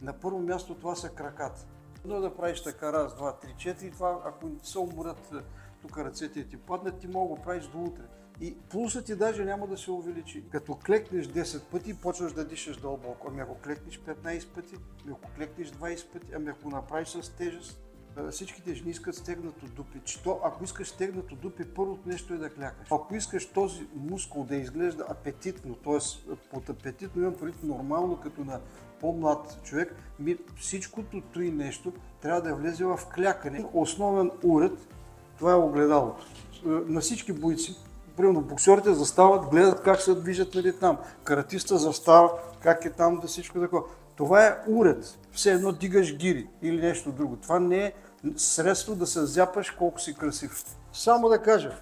На първо място това са краката. Но да правиш така раз, два, три, четири, това ако не се уморят тук ръцете ти паднат, ти мога да го правиш до утре. И пулсът ти даже няма да се увеличи. Като клекнеш 10 пъти, почваш да дишаш дълбоко. Ами ако клекнеш 15 пъти, ами ако клекнеш 20 пъти, ами ако направиш с тежест. Всичките жени искат стегнато дупе. Ако искаш стегнато дупе, първото нещо е да клякаш. Ако искаш този мускул да изглежда апетитно, т.е. под апетитно имам предвид нормално, като на по-млад човек, всичкото той нещо трябва да влезе в клякане. Основен уред, това е огледалото. На всички бойци, примерно боксерите застават, гледат как се движат нали там. Каратиста застава, как е там да всичко такова. Това е уред. Все едно дигаш гири или нещо друго. Това не е средство да се зяпаш колко си красив. Само да кажа,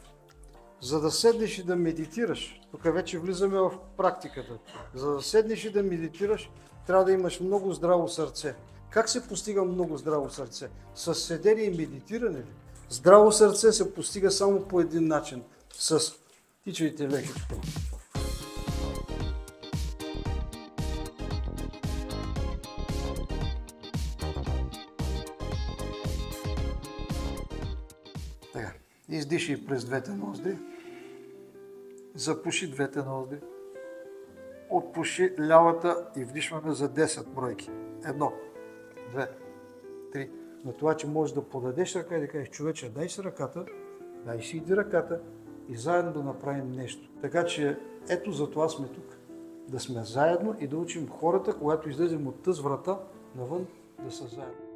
за да седнеш и да медитираш, тук вече влизаме в практиката, за да седнеш и да медитираш, трябва да имаш много здраво сърце. Как се постига много здраво сърце? С седене и медитиране ли? Здраво сърце се постига само по един начин. С тичайте лекичко. Така, издиши през двете ноздри. Запуши двете ноздри. Отпуши лявата и вдишваме за 10 бройки. 1, 2, 3. На това, че можеш да подадеш ръка и да кажеш, човече, дай си ръката, дай си иди ръката и заедно да направим нещо. Така че ето за това сме тук. Да сме заедно и да учим хората, когато излезем от тази врата навън, да са заедно.